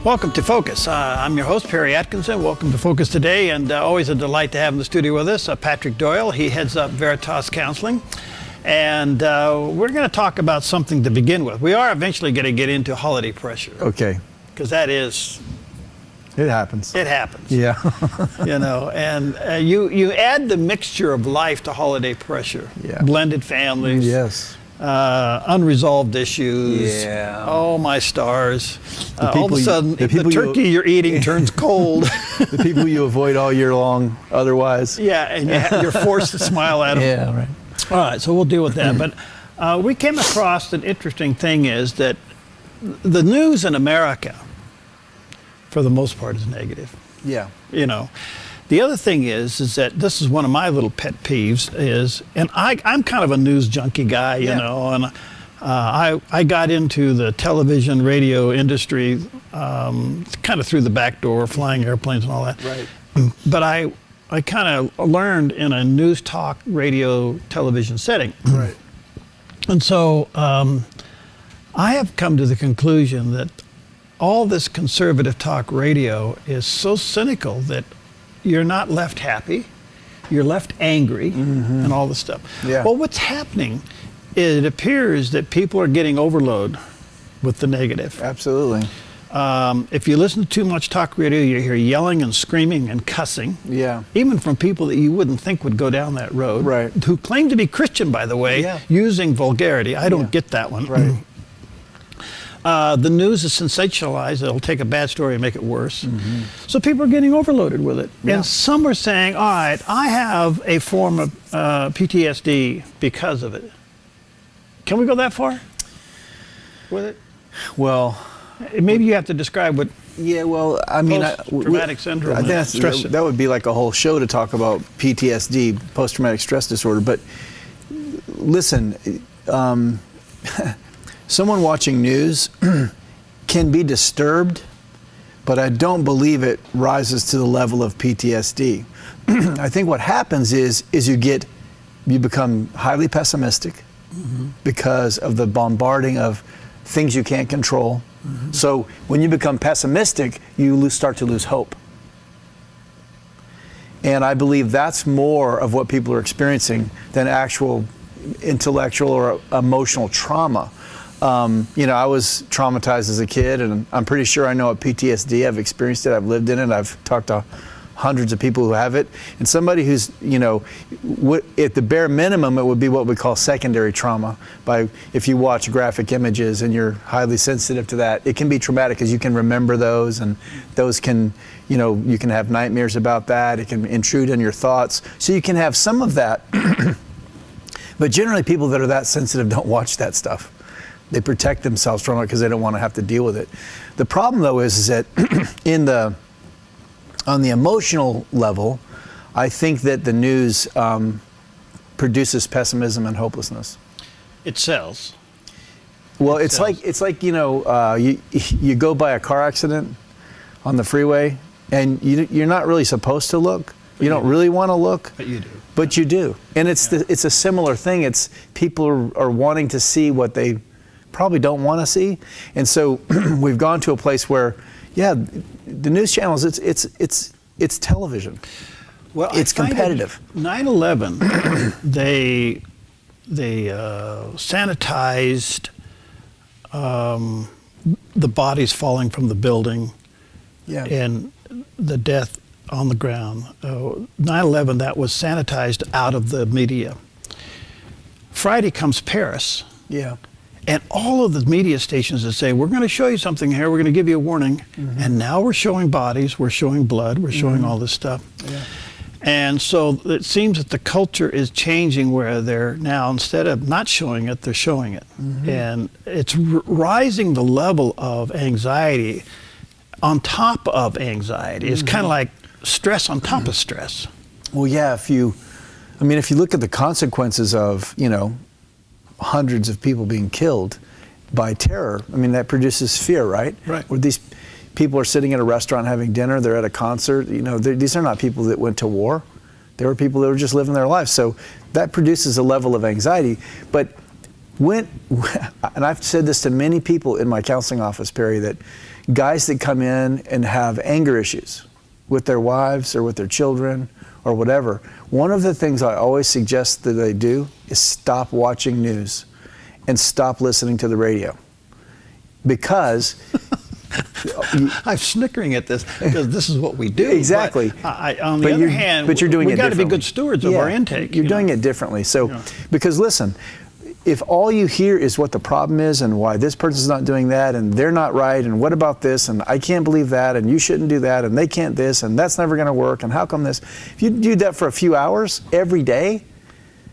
Welcome to Focus. I'm your host, Perry Atkinson. Welcome to Focus today, and always a delight to have in the studio with us Patrick Doyle. He heads up Veritas Counseling, and we're going to talk about something to begin with. We are eventually going to get into holiday pressure. Okay. Because that is... It happens. It happens. Yeah. You know, and you add the mixture of life to holiday pressure. Yeah. Blended families. Yes. Unresolved issues. Yeah. Oh, my stars. All of a sudden, the turkey you're eating turns cold. The people you avoid all year long otherwise. Yeah, and you're forced to smile at them. Yeah, right. All right, so we'll deal with that. But we came across an interesting thing is that the news in America, for the most part, is negative. Yeah. You know. The other thing is that this is one of my little pet peeves is, and I'm kind of a news junkie guy, you know, and I got into the television, radio industry kind of through the back door, flying airplanes and all that. Right. But I kind of learned in a news talk, radio, television setting. Right. And so I have come to the conclusion that all this conservative talk radio is so cynical that you're not left happy, you're left angry, and all this stuff. Yeah. Well, what's happening, it appears that people are getting overload with the negative. Absolutely. If you listen to too much talk radio, you hear yelling and screaming and cussing. Yeah. Even from people that you wouldn't think would go down that road. Right. Who claim to be Christian, by the way, Yeah. using vulgarity. I don't get that one. Right. The news is sensationalized. It'll take a bad story and make it worse. So people are getting overloaded with it. Yeah. And some are saying, all right, I have a form of PTSD because of it. Can we go that far with it? Well, maybe you have to describe what yeah, well, I mean, post-traumatic syndrome. I think that would be like a whole show to talk about PTSD, post-traumatic stress disorder. But listen, someone watching news can be disturbed, but I don't believe it rises to the level of PTSD. I think what happens is you become highly pessimistic because of the bombarding of things you can't control. So when you become pessimistic, you start to lose hope. And I believe that's more of what people are experiencing than actual intellectual or emotional trauma. You know, I was traumatized as a kid, and I'm pretty sure I know what PTSD. I've experienced it. I've lived in it. I've talked to hundreds of people who have it. And somebody who's, you know, at the bare minimum, it would be what we call secondary trauma. If you watch graphic images and you're highly sensitive to that, it can be traumatic because you can remember those, and those can, you know, you can have nightmares about that. It can intrude on your thoughts. So you can have some of that. But generally, people that are that sensitive don't watch that stuff. They protect themselves from it because they don't want to have to deal with it. The problem, though, is that on the emotional level, I think that the news produces pessimism and hopelessness. It sells. Well, it's like you know, you go by a car accident on the freeway, and you're not really supposed to look. You don't really want to look. But you do. But you do, and it's a similar thing. It's people are wanting to see what they probably don't want to see, and so we've gone to a place where, yeah, the news channels, it's television. Well, it's competitive. 9/11, they sanitized the bodies falling from the building, and the death on the ground. 9/11, that was sanitized out of the media. Friday comes Paris. Yeah. And all of the media stations that say, we're going to show you something here, we're going to give you a warning. And now we're showing bodies, we're showing blood, we're showing all this stuff. Yeah. And so it seems that the culture is changing where they're now, instead of not showing it, they're showing it. And it's rising the level of anxiety on top of anxiety. It's kind of like stress on top of stress. Well, yeah, if you look at the consequences of, you know, hundreds of people being killed by terror, I mean, that produces fear, right? Right. Where these people are sitting at a restaurant having dinner, they're at a concert, you know, these are not people that went to war. They were people that were just living their lives. So that produces a level of anxiety. But and I've said this to many people in my counseling office, Perry, that guys that come in and have anger issues with their wives or with their children or whatever, one of the things I always suggest that they do is stop watching news and stop listening to the radio. Because I'm snickering at this because this is what we do. Exactly. But on the other hand, but you're doing we've it got to be differently. good stewards of our intake. You're doing it differently. So, because listen, if all you hear is what the problem is and why this person's not doing that and they're not right and what about this and I can't believe that and you shouldn't do that and they can't this and that's never going to work and how come this? If you do that for a few hours every day,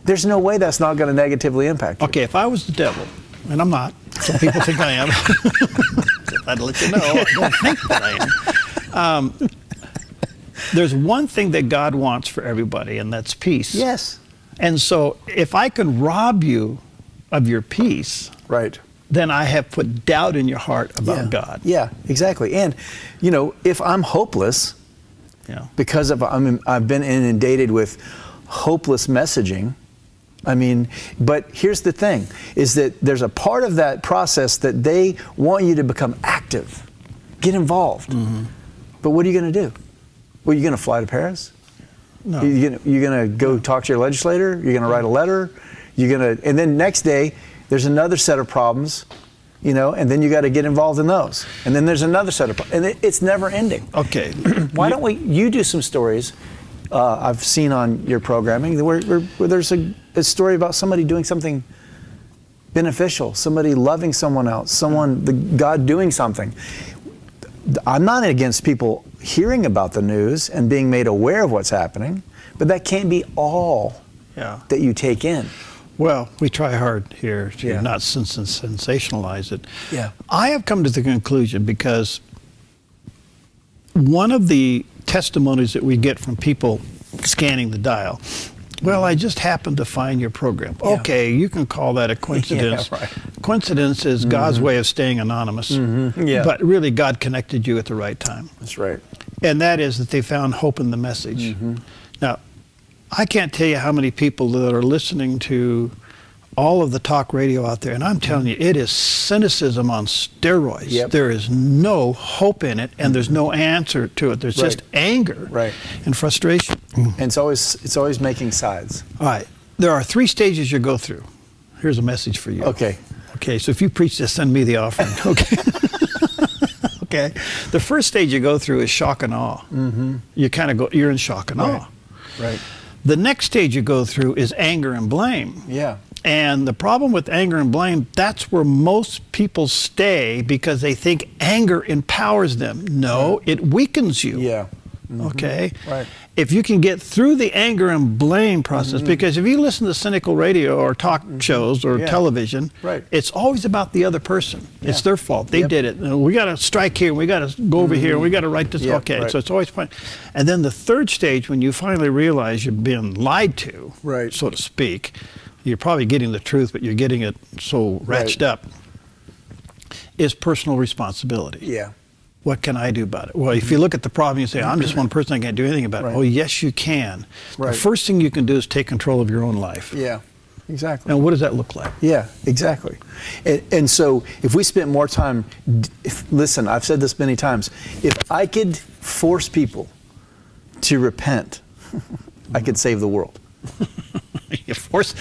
there's no way that's not going to negatively impact you. Okay, if I was the devil, and I'm not, some people think I am. I'd let you know, I don't think that I am. There's one thing that God wants for everybody, and that's peace. Yes. And so if I can rob you of your peace, right, then I have put doubt in your heart about God. Yeah, exactly. And, you know, if I'm hopeless, because I've been inundated with hopeless messaging, I mean, but here's the thing, is that there's a part of that process that they want you to become active, get involved. Mm-hmm. But what are you going to do? Well, you're going to fly to Paris? No. You're going to go talk to your legislator? You're going to write a letter? And then next day, there's another set of problems, you know, and then you got to get involved in those. And then there's another set of problems. And it's never ending. Okay. Why don't you do some stories I've seen on your programming where there's a story about somebody doing something beneficial, somebody loving someone else, God doing something. I'm not against people hearing about the news and being made aware of what's happening, but that can't be all that you take in. Well, we try hard here to not sensationalize it. Yeah. I have come to the conclusion, because one of the testimonies that we get from people scanning the dial, well, I just happened to find your program. Yeah. Okay, you can call that a coincidence. Yeah, right. Coincidence is God's way of staying anonymous. Mm-hmm. Yeah. But really, God connected you at the right time. That's right. And that is that they found hope in the message. Mm-hmm. Now, I can't tell you how many people that are listening to all of the talk radio out there, and I'm telling you, it is cynicism on steroids. Yep. There is no hope in it, and there's no answer to it. There's just anger and frustration. And it's always making sides. All right. There are 3 stages you go through. Here's a message for you. Okay. Okay, so if you preach this, send me the offering. Okay. Okay. The first stage you go through is shock and awe. Mm-hmm. You're in shock and awe. Right. The next stage you go through is anger and blame. Yeah. And the problem with anger and blame, that's where most people stay, because they think anger empowers them. No, it weakens you. Yeah. Mm-hmm. Okay? Right. If you can get through the anger and blame process, because if you listen to cynical radio or talk shows or television, it's always about the other person. Yeah. It's their fault. They did it. We got to strike here. We got to go over here. We got to write this. Okay. So it's always fun. And then the third stage, when you finally realize you've been lied to, so to speak, you're probably getting the truth, but you're getting it so ratcheted up, is personal responsibility. Yeah. What can I do about it? Well, if you look at the problem, you say, I'm just one person, I can't do anything about it. Oh, yes, you can. The first thing you can do is take control of your own life. Yeah, exactly. And what does that look like? Yeah, exactly. And so if we spent more time, listen, I've said this many times, if I could force people to repent, I could save the world. You force?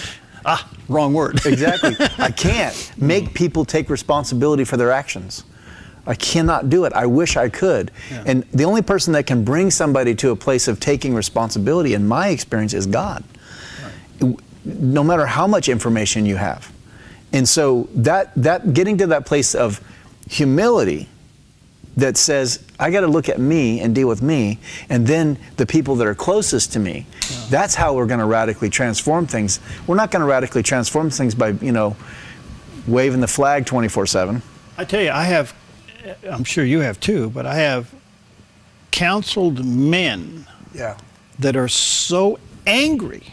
Wrong word. Exactly. I can't make people take responsibility for their actions. I cannot do it. I wish I could. Yeah. And the only person that can bring somebody to a place of taking responsibility, in my experience, is God. Right. No matter how much information you have. And so that getting to that place of humility that says, I got to look at me and deal with me, and then the people that are closest to me. Yeah. That's how we're going to radically transform things. We're not going to radically transform things by, waving the flag 24/7. I tell you, I'm sure you have too, but I have counseled men that are so angry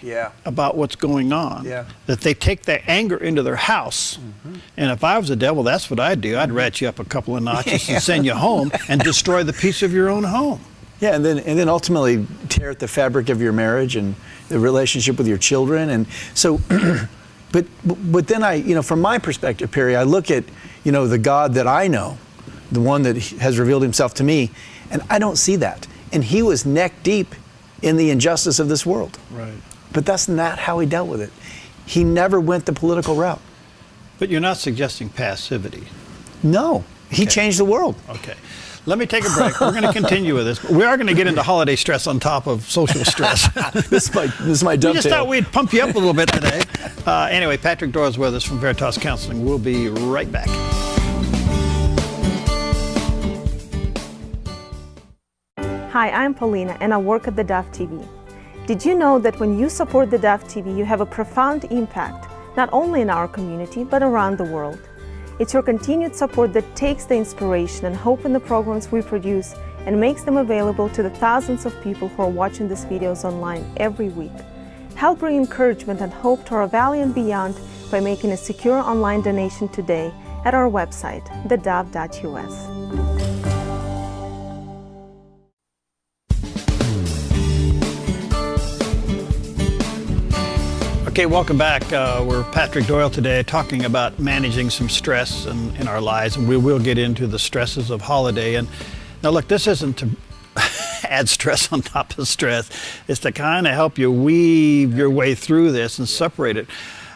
about what's going on that they take that anger into their house. Mm-hmm. And if I was the devil, that's what I'd do. I'd rat you up a couple of notches and send you home and destroy the peace of your own home. Yeah, and then ultimately tear at the fabric of your marriage and the relationship with your children. And so, but then from my perspective, Perry, I look at, the God that I know, the one that has revealed himself to me, and I don't see that. And he was neck deep in the injustice of this world. Right. But that's not how he dealt with it. He never went the political route. But you're not suggesting passivity. No, he changed the world. Okay. Let me take a break. We're going to continue with this. But we are going to get into holiday stress on top of social stress. This is my dovetail. We just thought we'd pump you up a little bit today. Anyway, Patrick Doyle is with us from Veritas Counseling. We'll be right back. Hi, I'm Paulina, and I work at the Dove TV. Did you know that when you support the Dove TV, you have a profound impact, not only in our community, but around the world? It's your continued support that takes the inspiration and hope in the programs we produce and makes them available to the thousands of people who are watching these videos online every week. Help bring encouragement and hope to our valley and beyond by making a secure online donation today at our website, thedove.us. Okay, welcome back. We're Patrick Doyle today talking about managing some stress in our lives, and we will get into the stresses of holiday. And now look, this isn't to add stress on top of stress. It's to kind of help you weave your way through this and separate it.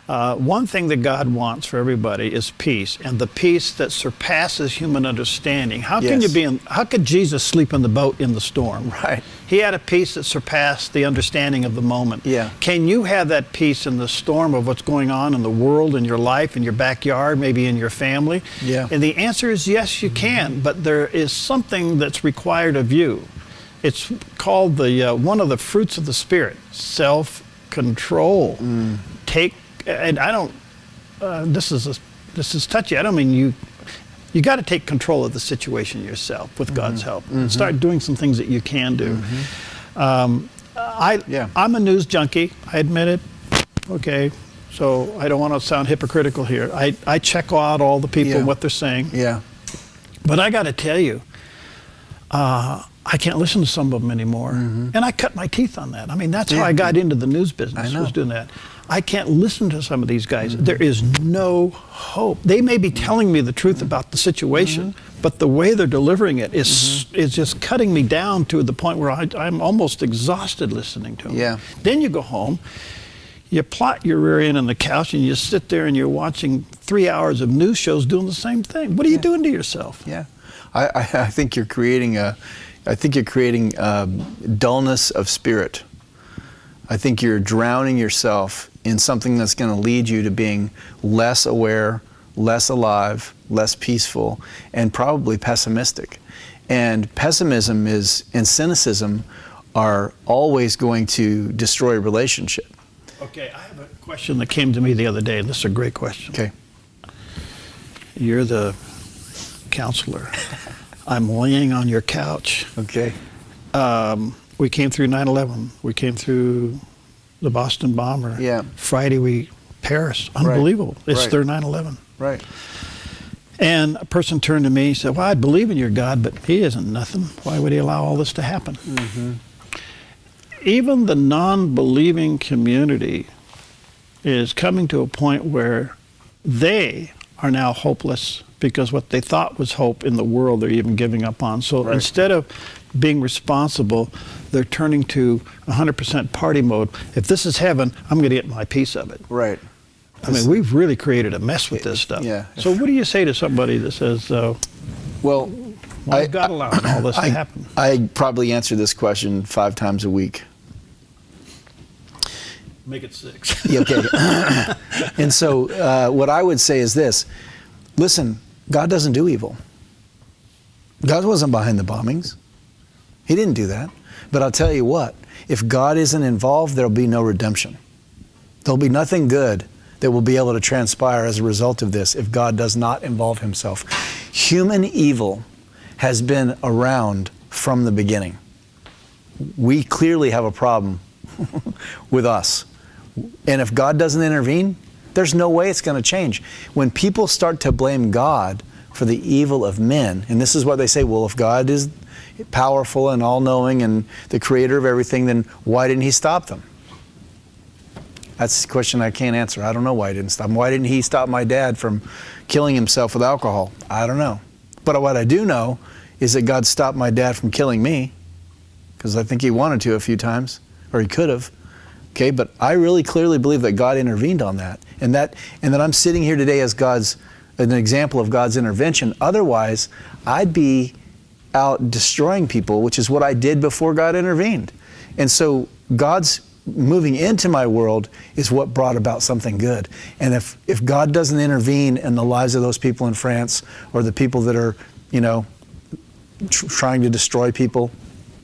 One thing that God wants for everybody is peace, and the peace that surpasses human understanding. How can how could Jesus sleep in the boat in the storm? Right. He had a peace that surpassed the understanding of the moment. Yeah. Can you have that peace in the storm of what's going on in the world, in your life, in your backyard, maybe in your family? Yeah. And the answer is yes, you can, but there is something that's required of you. It's called the one of the fruits of the Spirit, self-control. And I don't. This is touchy. I don't mean you. You got to take control of the situation yourself with God's help. And start doing some things that you can do. I'm a news junkie. I admit it. Okay, so I don't want to sound hypocritical here. I check out all the people and what they're saying. Yeah. But I got to tell you, I can't listen to some of them anymore. And I cut my teeth on that. I mean, that's how I got into the news business, was doing that. I can't listen to some of these guys. There is no hope. They may be telling me the truth about the situation, but the way they're delivering it is just cutting me down to the point where I'm almost exhausted listening to them. Yeah. Then you go home, you plot your rear end on the couch, and you sit there and you're watching 3 hours of news shows doing the same thing. What are you doing to yourself? Yeah. I think you're creating dullness of spirit. I think you're drowning yourself in something that's going to lead you to being less aware, less alive, less peaceful, and probably pessimistic. And pessimism and cynicism are always going to destroy a relationship. Okay, I have a question that came to me the other day, and this is a great question. Okay. You're the counselor. I'm laying on your couch. Okay. We came through 9/11. We came through the Boston bomber. Yeah. Friday, Paris. Unbelievable. It's their 9/11. Right. And a person turned to me and said, well, I believe in your God, but he isn't nothing. Why would he allow all this to happen? Even the non-believing community is coming to a point where they are now hopeless because what they thought was hope in the world they're even giving up on. So instead of being responsible, they're turning to 100% party mode. If this is heaven, I'm going to get my piece of it. Right. I mean, we've really created a mess with this stuff. Yeah. So what do you say to somebody that says, well, why is God allowing all this to happen? I probably answer this question 5 times a week. Make it 6. Yeah, okay. And so what I would say is this. Listen, God doesn't do evil. God wasn't behind the bombings. He didn't do that. But I'll tell you what, if God isn't involved, there'll be no redemption. There'll be nothing good that will be able to transpire as a result of this if God does not involve himself. Human evil has been around from the beginning. We clearly have a problem with us. And if God doesn't intervene, there's no way it's going to change. When people start to blame God for the evil of men, and this is what they say, well, if God is powerful and all-knowing and the creator of everything, then why didn't he stop them? That's the question I can't answer. I don't know why he didn't stop him. Why didn't he stop my dad from killing himself with alcohol? I don't know. But what I do know is that God stopped my dad from killing me, because I think he wanted to a few times, or he could have. Okay, but I really clearly believe that God intervened on that, and that I'm sitting here today as an example of God's intervention. Otherwise, I'd be out destroying people, which is what I did before God intervened. And so God's moving into my world is what brought about something good. And if God doesn't intervene in the lives of those people in France, or the people that are, trying to destroy people,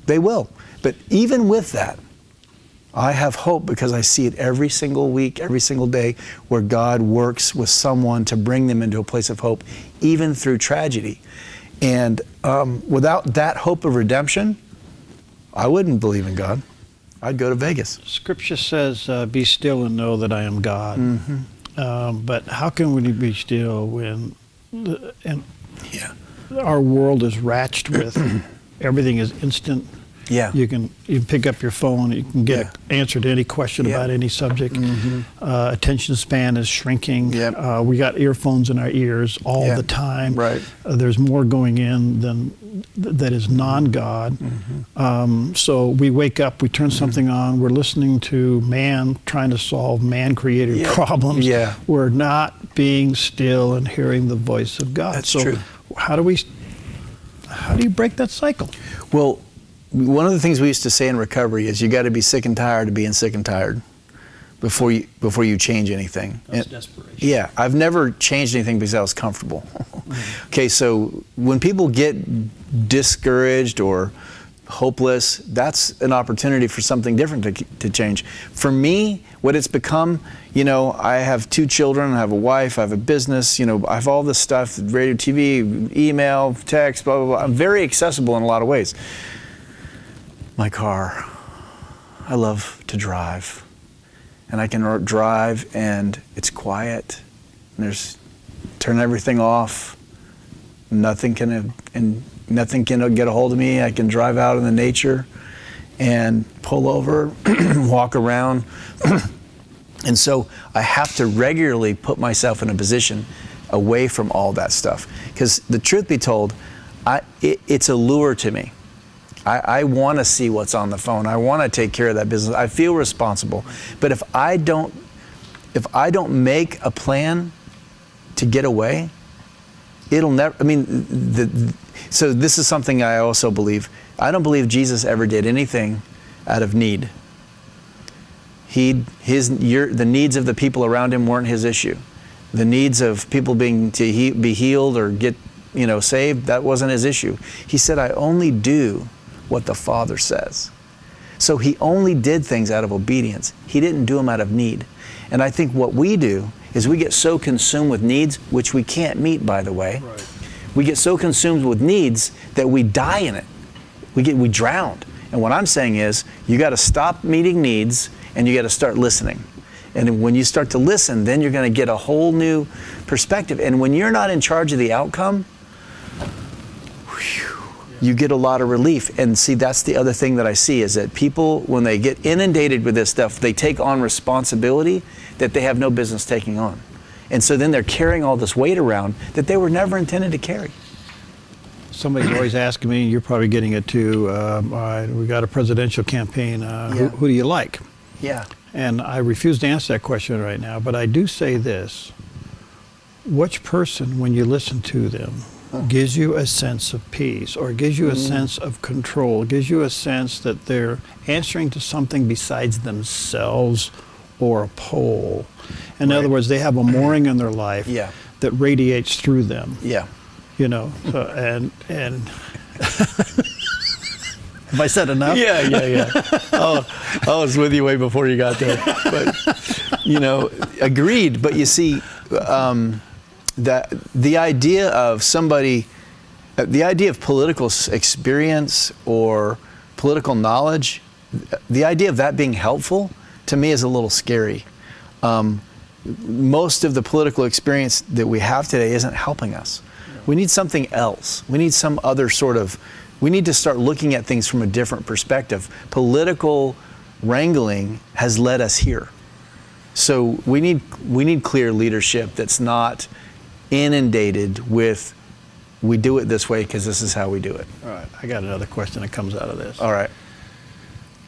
they will. But even with that, I have hope, because I see it every single week, every single day, where God works with someone to bring them into a place of hope, even through tragedy. And without that hope of redemption, I wouldn't believe in God. I'd go to Vegas. Scripture says, be still and know that I am God. Mm-hmm. But how can we be still when our world is ratched with everything is instant? Yeah. You can pick up your phone, you can get answer to any question about any subject. Mm-hmm. Attention span is shrinking. Yep. We got earphones in our ears all the time. Right. There's more going in than that is non-God. Mm-hmm. So we wake up, we turn something on, we're listening to man trying to solve man-created problems. Yeah. We're not being still and hearing the voice of God. That's true. How do you break that cycle? Well, one of the things we used to say in recovery is you got to be sick and tired of being sick and tired before you change anything. That's desperation. Yeah, I've never changed anything because I was comfortable. Okay, so when people get discouraged or hopeless, that's an opportunity for something different to change. For me, what it's become, I have 2 children, I have a wife, I have a business, I have all this stuff, radio, TV, email, text, blah, blah, blah. I'm very accessible in a lot of ways. My car, I love to drive, and I can drive and it's quiet, and turn everything off, nothing can get a hold of me. I can drive out in the nature and pull over, walk around. And so I have to regularly put myself in a position away from all that stuff. Because the truth be told, it's a lure to me. I want to see what's on the phone. I want to take care of that business. I feel responsible. But if I don't make a plan to get away, it'll never, so this is something I also believe. I don't believe Jesus ever did anything out of need. The needs of the people around him weren't his issue. The needs of people be healed or get saved, that wasn't his issue. He said, I only do what the Father says. So he only did things out of obedience. He didn't do them out of need. And I think what we do is we get so consumed with needs, which we can't meet, by the way. Right. We get so consumed with needs that we die in it. We drown. And what I'm saying is, you got to stop meeting needs and you got to start listening. And when you start to listen, then you're going to get a whole new perspective. And when you're not in charge of the outcome, you get a lot of relief. And see, that's the other thing that I see is that people, when they get inundated with this stuff, they take on responsibility that they have no business taking on. And so then they're carrying all this weight around that they were never intended to carry. Somebody's always asking me, you're probably getting it too, we got a presidential campaign, who do you like? Yeah. And I refuse to answer that question right now, but I do say this. Which person, when you listen to them, gives you a sense of peace, or gives you a sense of control, gives you a sense that they're answering to something besides themselves or a poll? In other words, they have a mooring in their life that radiates through them. Yeah. So, and have I said enough? Yeah. Oh, I was with you way before you got there. But, agreed. But you see, that the idea of the idea of political experience or political knowledge, the idea of that being helpful, to me is a little scary. Most of the political experience that we have today isn't helping us. We need something else. We need some other we need to start looking at things from a different perspective. Political wrangling has led us here. So we need clear leadership that's not inundated with we do it this way because this is how we do it. All right, I got another question that comes out of this. All right.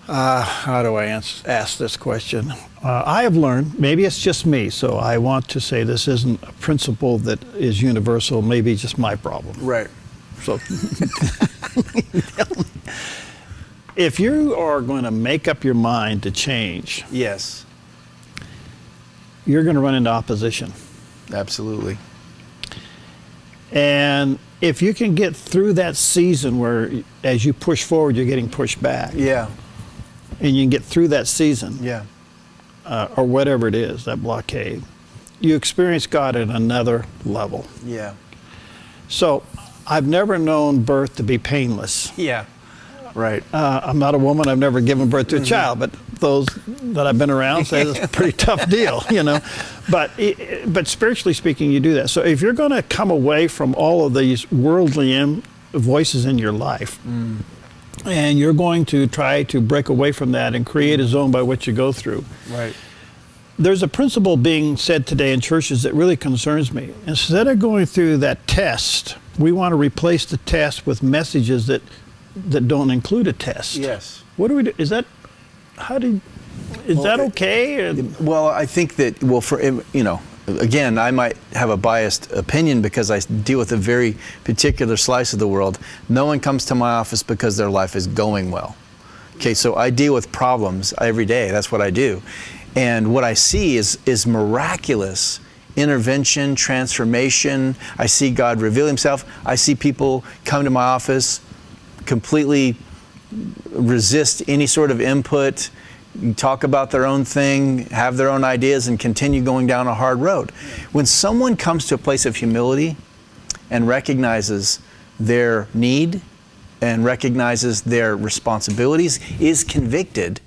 How do I ask this question? I have learned, maybe it's just me, so I want to say this isn't a principle that is universal, maybe just my problem. Right. So, if you are going to make up your mind to change, Yes. you're going to run into opposition. Absolutely. And if you can get through that season where as you push forward, you're getting pushed back, Yeah. and you can get through that season, Yeah. or whatever it is, that blockade, you experience God at another level. Yeah. So I've never known birth to be painless. Yeah. Right. I'm not a woman, I've never given birth to a child, but those that I've been around say it's a pretty tough deal, you know. But spiritually speaking, you do that. So if you're going to come away from all of these worldly voices in your life, and you're going to try to break away from that and create a zone by which you go through, Right. there's a principle being said today in churches that really concerns me. Instead of going through that test, we want to replace the test with messages that don't include a test. Yes. What do we do? Is that that okay? Or- Well, I think that, well, for, you know, again, I might have a biased opinion because I deal with a very particular slice of the world. No one comes to my office because their life is going well. Okay, so I deal with problems every day. That's what I do. And what I see is miraculous intervention, transformation. I see God reveal himself. I see people come to my office, completely resist any sort of input, talk about their own thing, have their own ideas, and continue going down a hard road. When someone comes to a place of humility and recognizes their need and recognizes their responsibilities, is convicted,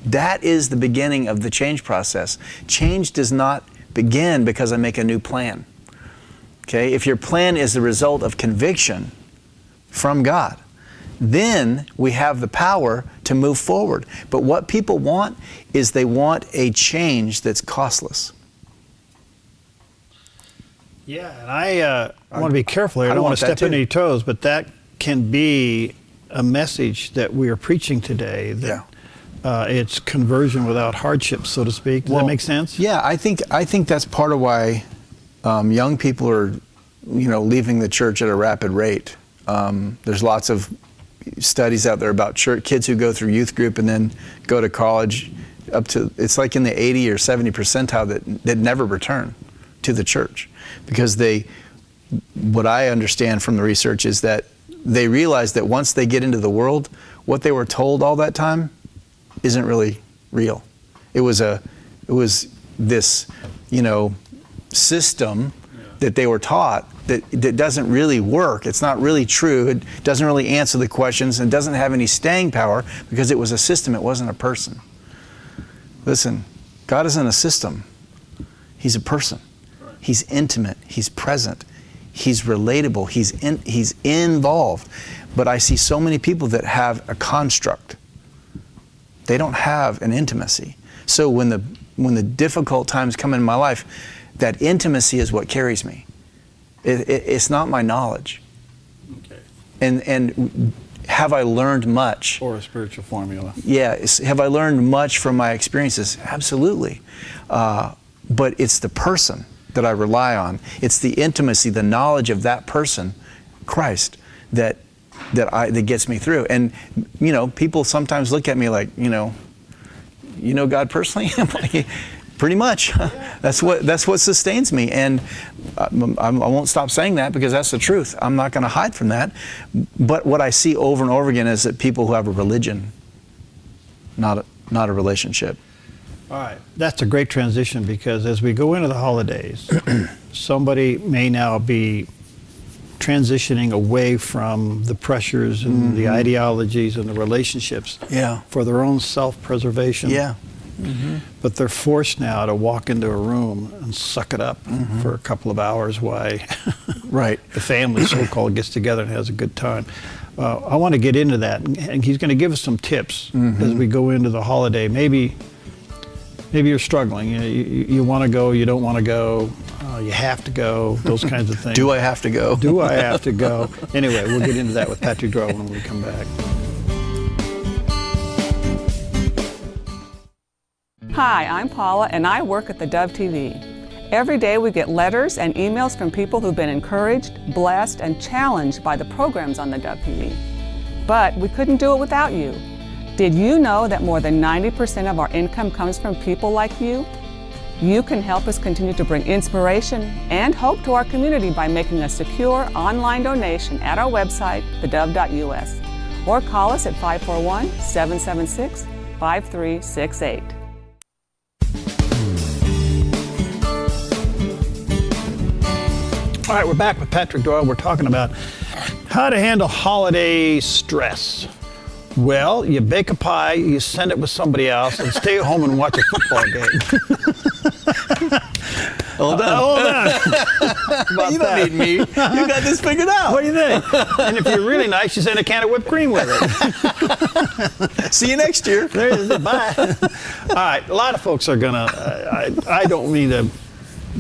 that is the beginning of the change process. Change does not begin because I make a new plan. Okay? If your plan is the result of conviction from God, then we have the power to move forward. But what people want is they want a change that's costless. Yeah, and I want to be careful here. I don't want to want that step on too. any toes, but that can be a message that we are preaching today. That it's conversion without hardship, so to speak. Does that make sense? Yeah, I think that's part of why young people are, leaving the church at a rapid rate. There's lots of studies out there about kids who go through youth group and then go to college up to, it's like in the 80 or 70 percentile that never return to the church, because what I understand from the research is that they realize that once they get into the world, what they were told all that time isn't really real. It was this, system that they were taught that doesn't really work. It's not really true. It doesn't really answer the questions and doesn't have any staying power because it was a system. It wasn't a person. Listen, God isn't a system. He's a person. He's intimate. He's present. He's relatable. He's involved. But I see so many people that have a construct. They don't have an intimacy. So when the difficult times come in my life, that intimacy is what carries me. It's not my knowledge. Okay. And have I learned much? Or a spiritual formula. Yeah. Have I learned much from my experiences? Absolutely. But it's the person that I rely on. It's the intimacy, the knowledge of that person, Christ, that gets me through. And people sometimes look at me like, you know God personally? I'm like, pretty much. That's what sustains me. And I won't stop saying that because that's the truth. I'm not going to hide from that. But what I see over and over again is that people who have a religion, not a relationship. All right. That's a great transition, because as we go into the holidays, somebody may now be transitioning away from the pressures and the ideologies and the relationships for their own self-preservation. Yeah. But they're forced now to walk into a room and suck it up for a couple of hours while the family so-called gets together and has a good time. I want to get into that, and he's going to give us some tips as we go into the holiday. Maybe you're struggling. You want to go, you don't want to go. you have to go, those kinds of things. Do I have to go? Do I have to go? Anyway, we'll get into that with Patrick Doyle when we come back. Hi, I'm Paula, and I work at the Dove TV. Every day we get letters and emails from people who've been encouraged, blessed, and challenged by the programs on the Dove TV. But we couldn't do it without you. Did you know that more than 90% of our income comes from people like you? You can help us continue to bring inspiration and hope to our community by making a secure online donation at our website, thedove.us, or call us at 541-776-5368. All right, we're back with Patrick Doyle. We're talking about how to handle holiday stress. Well, you bake a pie, you send it with somebody else, and stay home and watch a football game. Hold on. Hold on. You don't need me. You got this figured out. What do you think? And if you're really nice, you send a can of whipped cream with it. See you next year. There it is. Bye. All right, a lot of folks are gonna. I don't mean to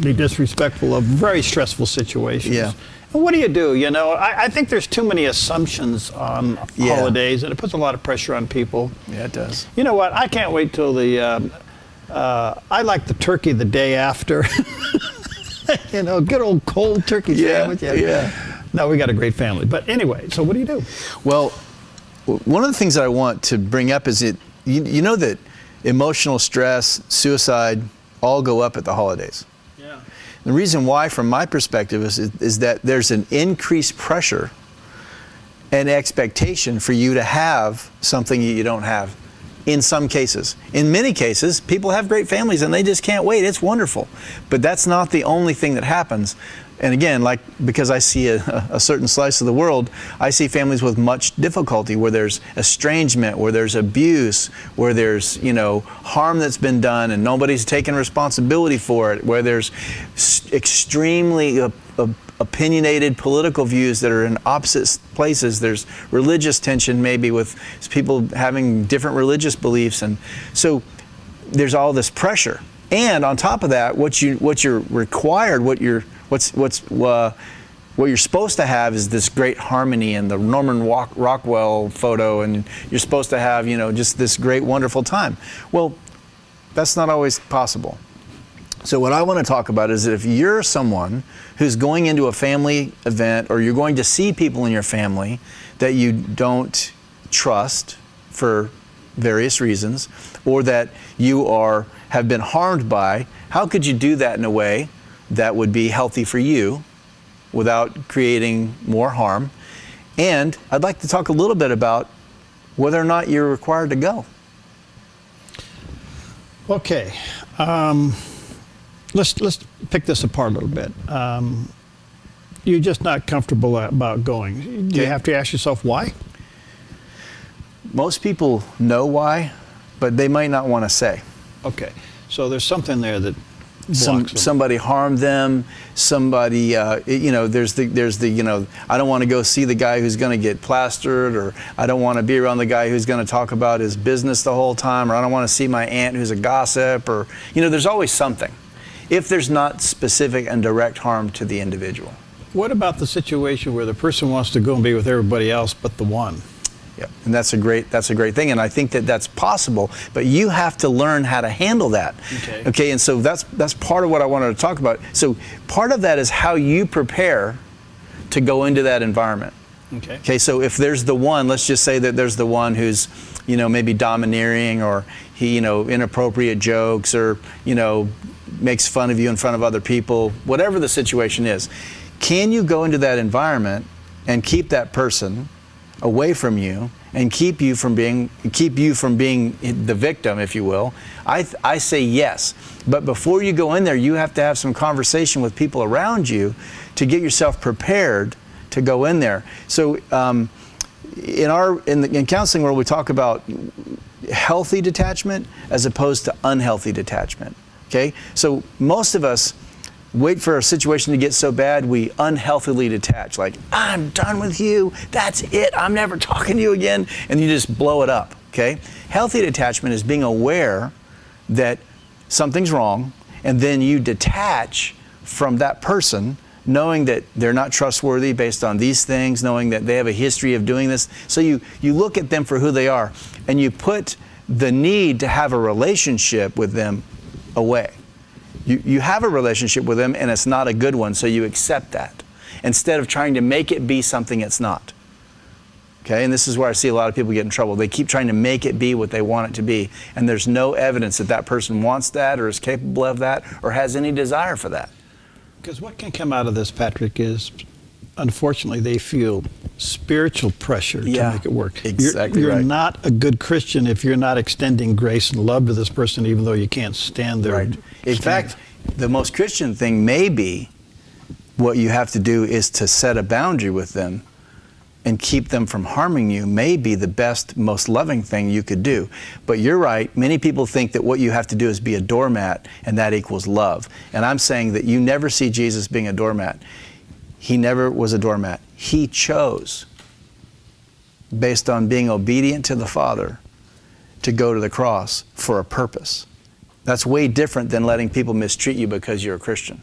be disrespectful of very stressful situations. Yeah. And what do? You know, I think there's too many assumptions on holidays, and it puts a lot of pressure on people. Yeah, it does. You know what? I can't wait till the. I like the turkey the day after. You know, good old cold turkey sandwich. Yeah. No, we got a great family. But anyway, so what do you do? Well, one of the things that I want to bring up is you know that emotional stress, suicide, all go up at the holidays. Yeah. The reason why, from my perspective, is that there's an increased pressure and expectation for you to have something that you don't have. In some cases. In many cases, people have great families and they just can't wait. It's wonderful. But that's not the only thing that happens. And again, because I see a certain slice of the world, I see families with much difficulty where there's estrangement, where there's abuse, where there's, harm that's been done and nobody's taken responsibility for it, where there's extremely opinionated political views that are in opposite places. There's religious tension maybe with people having different religious beliefs, and so there's all this pressure. And on top of that, what you're required, what you're supposed to have is this great harmony and the Norman Rockwell photo, and you're supposed to have just this great wonderful time. Well, that's not always possible. So what I want to talk about is that if you're someone who's going into a family event, or you're going to see people in your family that you don't trust for various reasons, or that you have been harmed by, how could you do that in a way that would be healthy for you without creating more harm? And I'd like to talk a little bit about whether or not you're required to go. Okay. Let's pick this apart a little bit. You're just not comfortable about going. Do you have to ask yourself why? Most people know why, but they might not want to say. Okay, so there's something there that blocks them. Somebody harmed them. Somebody, there's the I don't want to go see the guy who's going to get plastered, or I don't want to be around the guy who's going to talk about his business the whole time, or I don't want to see my aunt who's a gossip, or there's always something, if there's not specific and direct harm to the individual. What about the situation where the person wants to go and be with everybody else but the one? Yeah, and that's a great thing, and I think that's possible, but you have to learn how to handle that. Okay, and so that's part of what I wanted to talk about. So part of that is how you prepare to go into that environment. Okay, so if there's the one, let's just say that there's the one who's, maybe domineering, or he, inappropriate jokes, or, makes fun of you in front of other people, whatever the situation is. Can you go into that environment and keep that person away from you and keep you from being the victim, if you will? I say yes. But before you go in there, you have to have some conversation with people around you to get yourself prepared to go in there. So in counseling world, we talk about healthy detachment as opposed to unhealthy detachment. Okay? So most of us wait for a situation to get so bad, we unhealthily detach. Like, I'm done with you, that's it, I'm never talking to you again, and you just blow it up, okay? Healthy detachment is being aware that something's wrong, and then you detach from that person, knowing that they're not trustworthy based on these things, knowing that they have a history of doing this. So you look at them for who they are, and you put the need to have a relationship with them away. You have a relationship with them, and it's not a good one, so you accept that, instead of trying to make it be something it's not. Okay, and this is where I see a lot of people get in trouble. They keep trying to make it be what they want it to be, and there's no evidence that that person wants that, or is capable of that, or has any desire for that. Because what can come out of this, Patrick, is unfortunately they feel spiritual pressure to make it work. Exactly you're right. not a good Christian if you're not extending grace and love to this person, even though you can't stand their Right. In fact, the most Christian thing may be what you have to do is to set a boundary with them and keep them from harming you may be the best, most loving thing you could do. But you're right, many people think that what you have to do is be a doormat, and that equals love. And I'm saying that you never see Jesus being a doormat. He never was a doormat. He chose, based on being obedient to the Father, to go to the cross for a purpose. That's way different than letting people mistreat you because you're a Christian.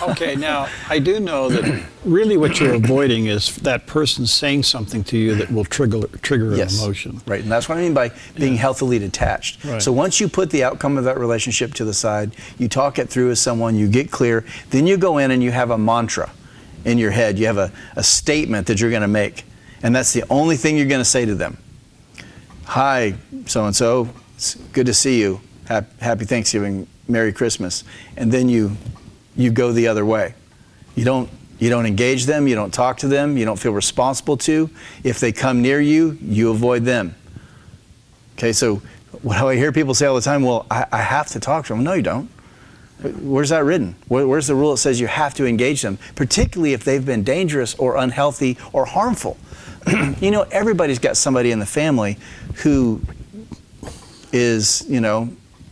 Okay, now, I do know that really what you're avoiding is that person saying something to you that will trigger an emotion. Right, and that's what I mean by being healthily detached. Right. So once you put the outcome of that relationship to the side, you talk it through with someone, you get clear, then you go in and you have a mantra in your head. You have a statement that you're going to make, and that's the only thing you're going to say to them. Hi, so-and-so, it's good to see you. Happy Thanksgiving, Merry Christmas. And then you go the other way. You don't engage them, you don't talk to them, you don't feel responsible to. If they come near you, you avoid them. Okay, so what I hear people say all the time, well, I have to talk to them. No, you don't. Where's that written? Where's the rule that says you have to engage them, particularly if they've been dangerous or unhealthy or harmful? You know, everybody's got somebody in the family who is,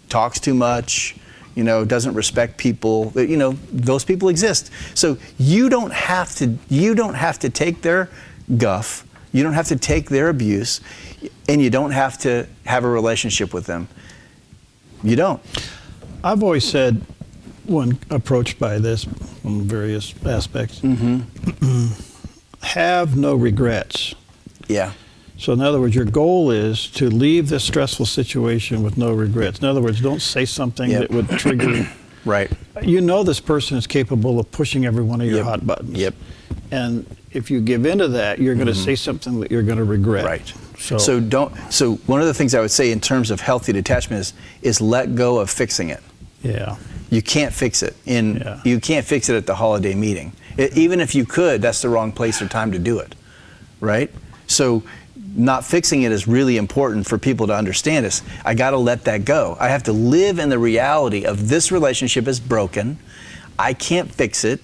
talks too much, doesn't respect people. Those people exist. So you don't have to take their guff, you don't have to take their abuse, and you don't have to have a relationship with them. You don't. I've always said, when approached by this from various aspects, have no regrets. Yeah. So in other words, your goal is to leave this stressful situation with no regrets. In other words, don't say something that would trigger. Right. You know this person is capable of pushing every one of your hot buttons. Yep. And if you give into that, you're going to say something that you're going to regret. Right. So one of the things I would say in terms of healthy detachment is let go of fixing it. Yeah. You can't fix it. You can't fix it at the holiday meeting. Even if you could, that's the wrong place or time to do it. Right? So not fixing it is really important for people to understand is I got to let that go. I have to live in the reality of this relationship is broken. I can't fix it.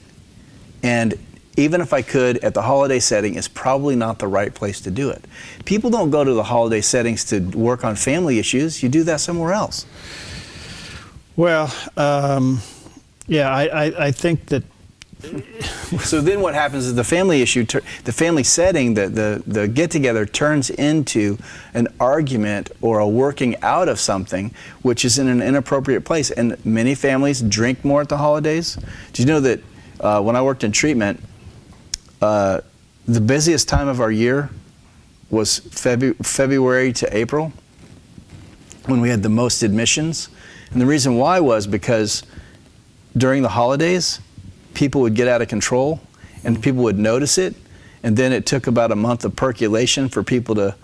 And even if I could, at the holiday setting, it's probably not the right place to do it. People don't go to the holiday settings to work on family issues. You do that somewhere else. Well, I think that. So then what happens is the family issue, the family setting, the get-together turns into an argument or a working out of something which is in an inappropriate place. And many families drink more at the holidays. Do you know that when I worked in treatment, the busiest time of our year was February to April, when we had the most admissions? And the reason why was because during the holidays, people would get out of control and people would notice it, and then it took about a month of percolation for people to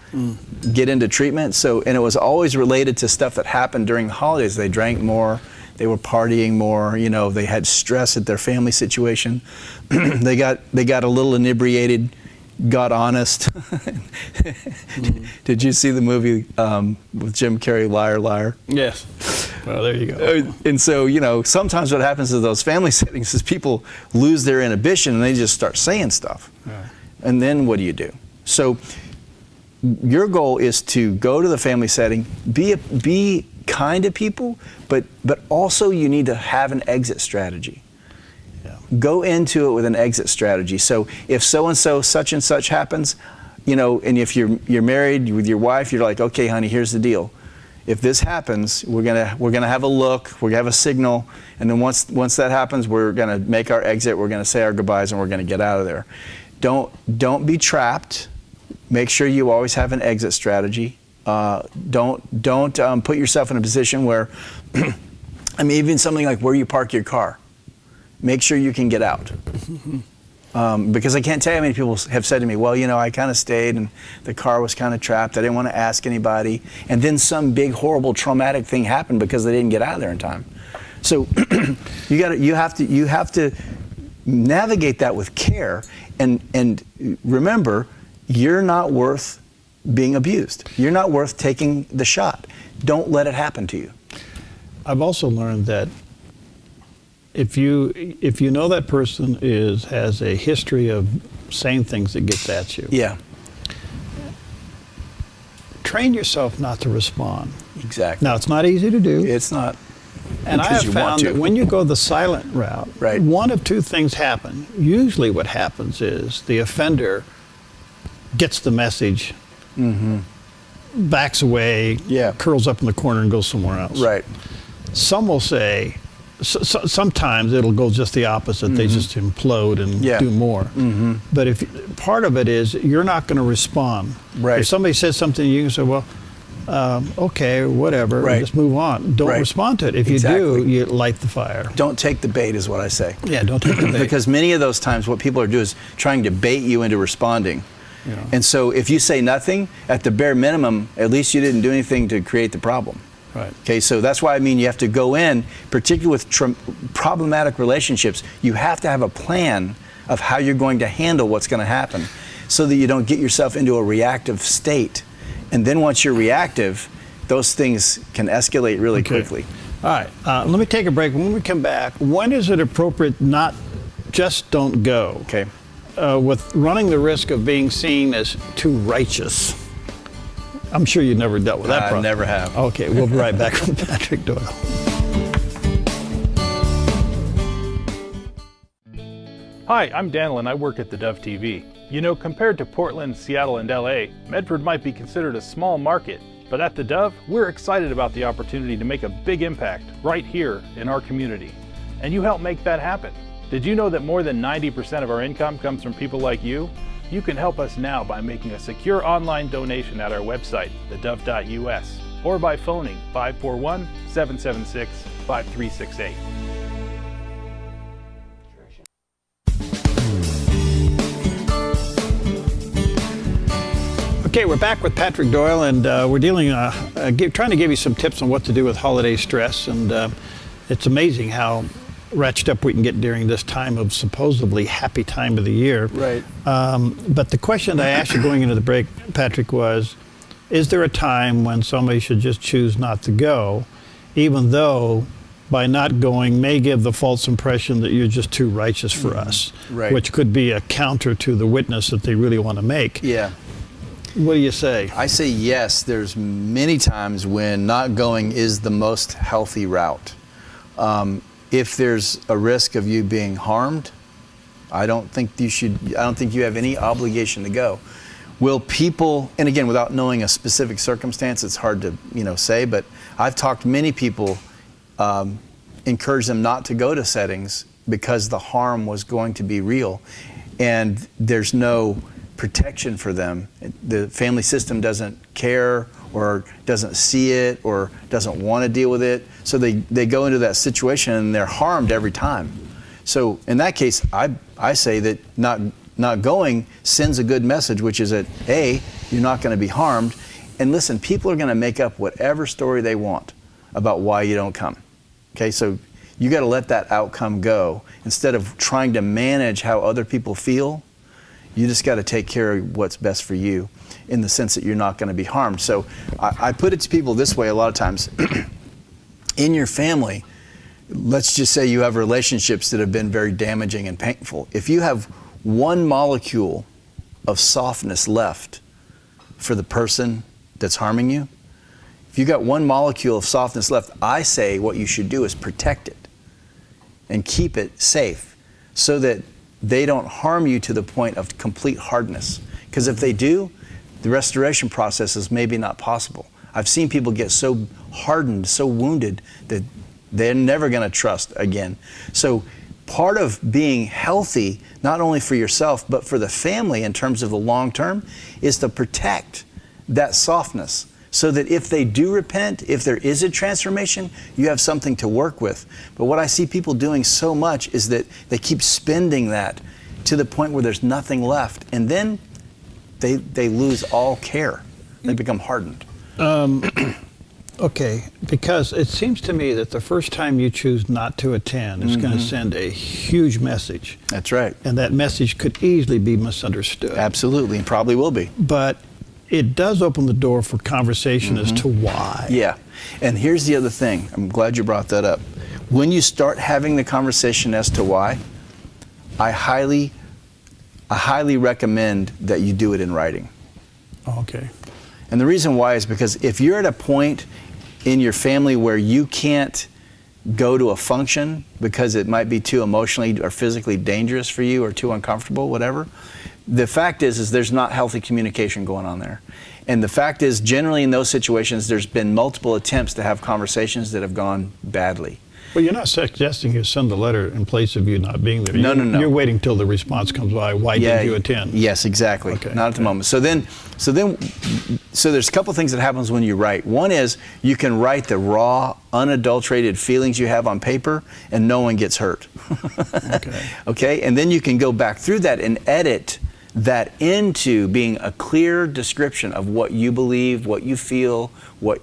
get into treatment. And it was always related to stuff that happened during the holidays. They drank more, they were partying more, they had stress at their family situation. they got a little inebriated, got honest. Did you see the movie with Jim Carrey, Liar, Liar? Yes. Well, there you go. And so, sometimes what happens in those family settings is people lose their inhibition and they just start saying stuff. Right. And then what do you do? So your goal is to go to the family setting, be kind to people, but also you need to have an exit strategy. Yeah. Go into it with an exit strategy. So if so-and-so, such and such happens, and if you're married with your wife, you're like, okay, honey, here's the deal. if this happens, we're gonna have a look, we're gonna have a signal, and then once that happens, we're gonna make our exit, we're gonna say our goodbyes, and we're gonna get out of there. Don't be trapped. Make sure you always have an exit strategy. Don't put yourself in a position where, I mean, even something like where you park your car. Make sure you can get out. Because I can't tell you how many people have said to me, well, you know, I kind of stayed and the car was kind of trapped. I didn't want to ask anybody. And then some big, horrible, traumatic thing happened because they didn't get out of there in time. So you have to navigate that with care. And remember, you're not worth being abused. You're not worth taking the shot. Don't let it happen to you. I've also learned that if you know that person has a history of saying things that gets at you, Yeah. train yourself not to respond. Exactly. Now, it's not easy to do. It's not. And I because have you want found to. that when you go the silent route, Right. one of two things happen. Usually what happens is the offender gets the message, backs away, Yeah. curls up in the corner and goes somewhere else. Right. Some will say, sometimes it'll go just the opposite. They just implode and Yeah. do more. But if part of it is you're not going to respond. Right. If somebody says something, you can say, well, okay, whatever, Right. just move on. Don't Right. respond to it. If you Exactly. do, you light the fire. Don't take the bait is what I say. Yeah, don't take the bait. Because many of those times what people are doing is trying to bait you into responding. Yeah. And so if you say nothing, at the bare minimum, at least you didn't do anything to create the problem. Right. Okay, so that's why I mean you have to go in, particularly with problematic relationships, you have to have a plan of how you're going to handle what's going to happen so that you don't get yourself into a reactive state. And then once you're reactive, those things can escalate really quickly. All right, let me take a break. When we come back, when is it appropriate not just don't go? Okay. With running the risk of being seen as too righteous. I'm sure you never dealt with that problem. I never have. Okay, we'll be right back with Patrick Doyle. Hi, I'm Daniel and I work at the Dove TV. You know, compared to Portland, Seattle, and LA, Medford might be considered a small market, but at the Dove, we're excited about the opportunity to make a big impact right here in our community. And you help make that happen. Did you know that more than 90% of our income comes from people like you? You can help us now by making a secure online donation at our website, thedove.us, or by phoning 541-776-5368. Okay, we're back with Patrick Doyle, and we're dealing, trying to give you some tips on what to do with holiday stress. And it's amazing how ratcheted up we can get during this time of supposedly happy time of the year. Right. But the question I asked you going into the break, Patrick, was, is there a time when somebody should just choose not to go, even though by not going may give the false impression that you're just too righteous for us, Right. which could be a counter to the witness that they really want to make? Yeah. What do you say? I say yes. There's many times when not going is the most healthy route. If there's a risk of you being harmed, I don't think you have any obligation to go. Will people, and again, without knowing a specific circumstance, it's hard to say, but I've talked to many people, encourage them not to go to settings because the harm was going to be real, and there's no protection for them. The family system doesn't care or doesn't see it or doesn't want to deal with it. So they go into that situation and they're harmed every time. So in that case, I say that not going sends a good message, which is that A, you're not going to be harmed. And listen, people are going to make up whatever story they want about why you don't come. Okay, so you got to let that outcome go. Instead of trying to manage how other people feel, you just got to take care of what's best for you in the sense that you're not going to be harmed. So I put it to people this way a lot of times. In your family, let's just say you have relationships that have been very damaging and painful. If you have one molecule of softness left for the person that's harming you, if you got one molecule of softness left, I say what you should do is protect it and keep it safe so that they don't harm you to the point of complete hardness. Because if they do, the restoration process is maybe not possible. I've seen people get so hardened, so wounded that they're never going to trust again. So part of being healthy, not only for yourself, but for the family in terms of the long term, is to protect that softness so that if they do repent, if there is a transformation, you have something to work with. But what I see people doing so much is that they keep spending that to the point where there's nothing left. And then they lose all care. They become hardened. Okay, because it seems to me that the first time you choose not to attend is going to send a huge message. That's right. And that message could easily be misunderstood. Absolutely, and probably will be. But it does open the door for conversation as to why. Yeah, and here's the other thing. I'm glad you brought that up. When you start having the conversation as to why, I highly recommend that you do it in writing. Okay. And the reason why is because if you're at a point in your family where you can't go to a function because it might be too emotionally or physically dangerous for you or too uncomfortable, whatever, the fact is there's not healthy communication going on there. And the fact is, generally in those situations, there's been multiple attempts to have conversations that have gone badly. Well, you're not suggesting you send the letter in place of you not being there. No. You're waiting till the response comes by. Why did you attend? Yes, exactly. Okay. Not at the moment. So there's a couple things that happens when you write. One is you can write the raw, unadulterated feelings you have on paper, and no one gets hurt. Okay. Okay. And then you can go back through that and edit that into being a clear description of what you believe, what you feel, what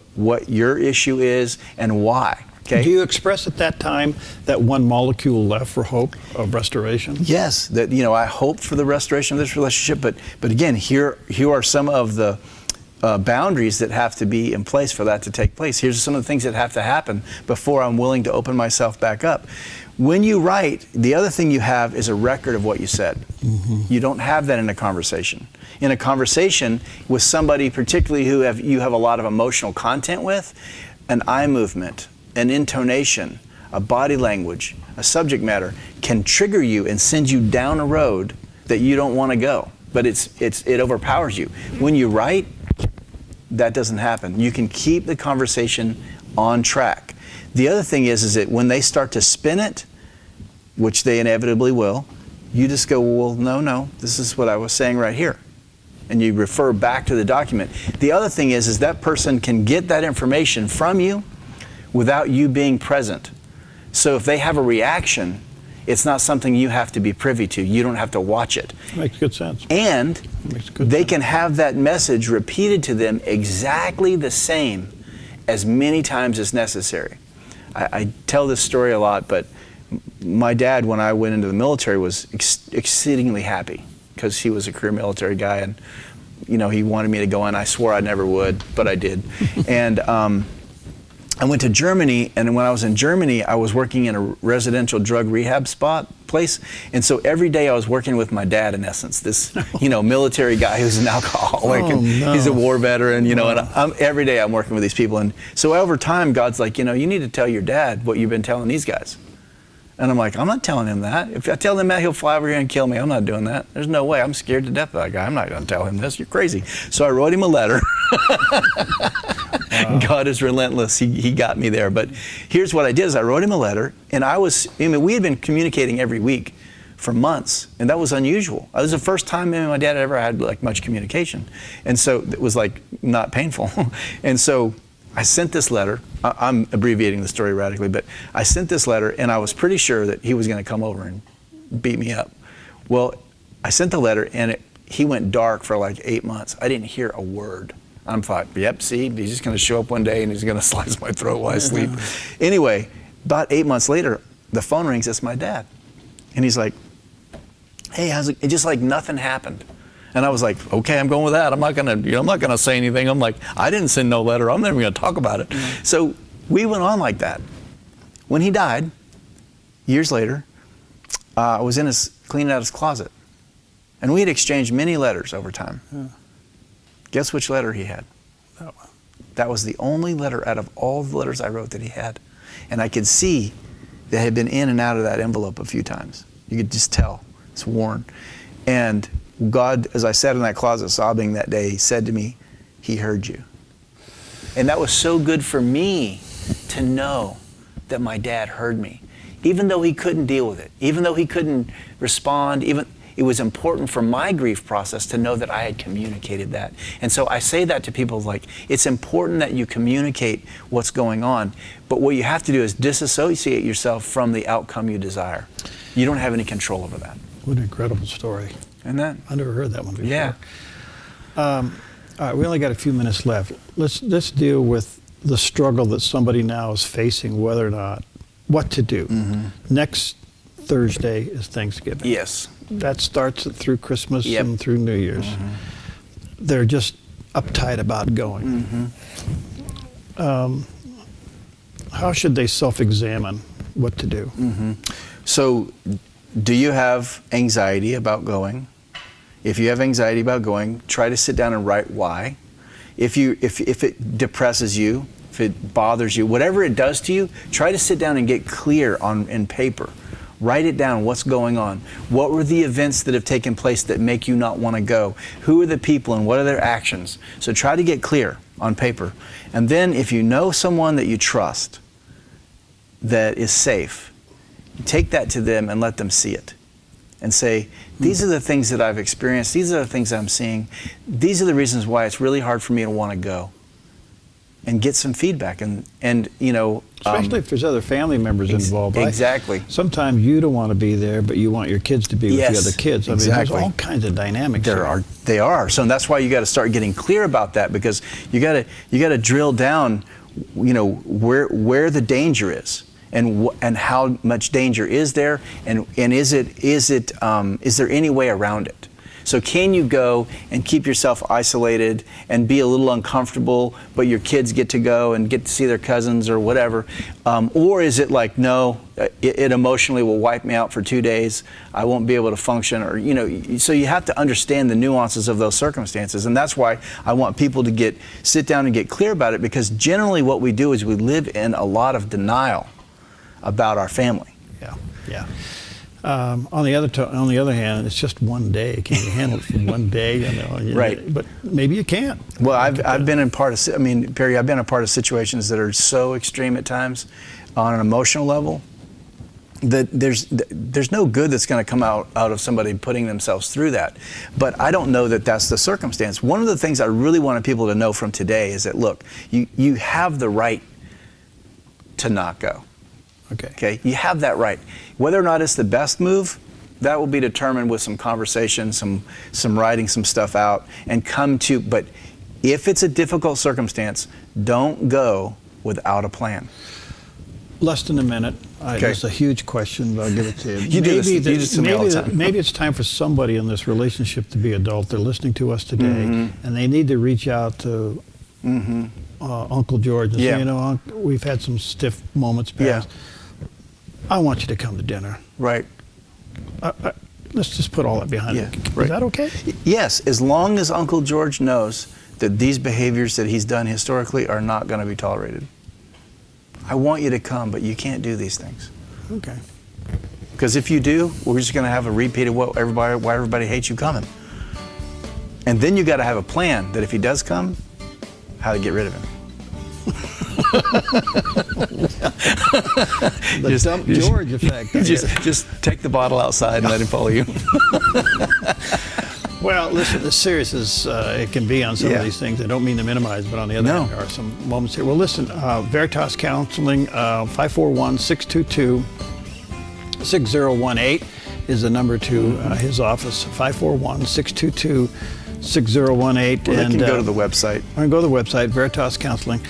your issue is, and why. Okay. Do you express at that time that one molecule left for hope of restoration? Yes, that I hope for the restoration of this relationship, but again, here are some of the boundaries that have to be in place for that to take place. Here's some of the things that have to happen before I'm willing to open myself back up. When you write, the other thing you have is a record of what you said. You don't have that in a conversation. In a conversation with somebody, particularly who you have a lot of emotional content with, an eye movement, an intonation, a body language, a subject matter can trigger you and send you down a road that you don't want to go. But it overpowers you. When you write, that doesn't happen. You can keep the conversation on track. The other thing is that when they start to spin it, which they inevitably will, you just go, well, no, this is what I was saying right here. And you refer back to the document. The other thing is that person can get that information from you without you being present. So if they have a reaction, it's not something you have to be privy to. You don't have to watch it. Makes good sense. And they can have that message repeated to them exactly the same as many times as necessary. I tell this story a lot, but my dad, when I went into the military, was exceedingly happy because he was a career military guy, and he wanted me to go in. I swore I never would, but I did. And I went to Germany, and when I was in Germany, I was working in a residential drug rehab place, and so every day I was working with my dad, in essence, this military guy who's an alcoholic, and he's a war veteran, and every day I'm working with these people, and so over time, God's like, you need to tell your dad what you've been telling these guys. And I'm like, I'm not telling him that. If I tell him that, he'll fly over here and kill me. I'm not doing that. There's no way. I'm scared to death of that guy. I'm not going to tell him this. You're crazy. So I wrote him a letter. God is relentless. He got me there. But here's what I did is I wrote him a letter, and we had been communicating every week for months, and that was unusual. It was the first time me and my dad ever had much communication. And so it was not painful. And so I sent this letter. I'm abbreviating the story radically, but I sent this letter, and I was pretty sure that he was going to come over and beat me up. Well, I sent the letter, and he went dark for 8 months. I didn't hear a word. I'm thought, yep, see, he's just going to show up one day, and he's going to slice my throat while I sleep. Anyway, about 8 months later, the phone rings. It's my dad. And he's like, hey, how's it? Just nothing happened. And I was like, okay, I'm going with that. I'm not gonna say anything. I'm like, I didn't send no letter. I'm never gonna talk about it. So we went on like that. When he died, years later, I was cleaning out his closet, and we had exchanged many letters over time. Guess which letter he had? That one. That was the only letter out of all the letters I wrote that he had, and I could see that had been in and out of that envelope a few times. You could just tell it's worn, and God, as I sat in that closet sobbing that day, said to me, he heard you. And that was so good for me to know that my dad heard me. Even though he couldn't deal with it, even though he couldn't respond, it was important for my grief process to know that I had communicated that. And so I say that to people, like, it's important that you communicate what's going on, but what you have to do is disassociate yourself from the outcome you desire. You don't have any control over that. What an incredible story. Isn't that? I never heard that one before. Yeah. All right, we only got a few minutes left. Let's deal with the struggle that somebody now is facing, whether or not, what to do. Next Thursday is Thanksgiving. Yes. That starts through Christmas Yep. and through New Year's. They're just uptight about going. How should they self-examine what to do? So, do you have anxiety about going? If you have anxiety about going, try to sit down and write why. If it depresses you, if it bothers you, whatever it does to you, try to sit down and get clear in paper. Write it down, what's going on. What were the events that have taken place that make you not want to go? Who are the people and what are their actions? So try to get clear on paper. And then if you know someone that you trust that is safe, take that to them and let them see it. And say, these are the things that I've experienced, these are the things I'm seeing, these are the reasons why it's really hard for me to want to go. And get some feedback, and you know, Especially if there's other family members involved. Exactly. Sometimes you don't want to be there, but you want your kids to be with the other kids. I mean, there's all kinds of dynamics. They are. So that's why you got to start getting clear about that, because you got to drill down, you know, where the danger is, and how much danger is there, and is there any way around it? So can you go and keep yourself isolated and be a little uncomfortable, but your kids get to go and get to see their cousins or whatever? Or is it like, no, it emotionally will wipe me out for 2 days. I won't be able to function, or, you know, so you have to understand the nuances of those circumstances. And that's why I want people to sit down and get clear about it, because generally what we do is we live in a lot of denial about our family. Yeah. On the other hand, it's just one day. Can you handle it for one day? You know, right. But maybe you can't. Well, I've been in Perry, I've been a part of situations that are so extreme at times on an emotional level that there's no good that's going to come out of somebody putting themselves through that. But I don't know that that's the circumstance. One of the things I really wanted people to know from today is that, look, you have the right to not go. Okay, you have that right. Whether or not it's the best move, that will be determined with some conversation, some writing some stuff out, and but if it's a difficult circumstance, don't go without a plan. Less than a minute. It's a huge question, but I'll give it to you. You do this to me all the time. Maybe it's time for somebody in this relationship to be adult. They're listening to us today, and they need to reach out to Uncle George and say, you know, we've had some stiff moments past. I want you to come to dinner. Right. Let's just put all that behind it. Is that okay? Yes, as long as Uncle George knows that these behaviors that he's done historically are not going to be tolerated. I want you to come, but you can't do these things. Okay. Because if you do, we're just going to have a repeat of why everybody hates you coming. And then you got to have a plan that if he does come, how to get rid of him. The dump George effect. Just take the bottle outside and let him follow you. Well, listen, as serious as it can be on some of these things, I don't mean to minimize, but on the other hand, there are some moments here. Well, listen, Veritas Counseling, 541-622-6018 is the number to his office, 541-622-6018. Well, they can go to the website. Or go to the website, Veritas Counseling.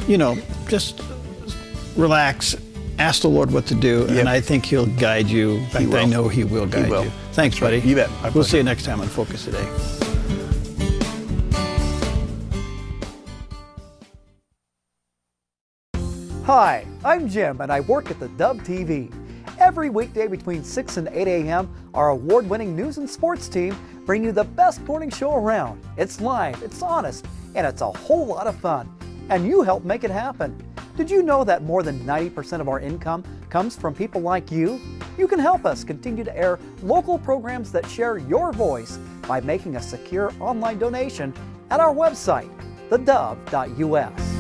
You know, just relax, ask the Lord what to do, and I think He'll guide you. In fact, I know He will guide you. Thanks, buddy. You bet. We'll see you next time on Focus Today. Hi, I'm Jim, and I work at the Dove TV. Every weekday between 6 and 8 a.m., our award-winning news and sports team bring you the best morning show around. It's live, it's honest, and it's a whole lot of fun. And you help make it happen. Did you know that more than 90% of our income comes from people like you? You can help us continue to air local programs that share your voice by making a secure online donation at our website, thedove.us.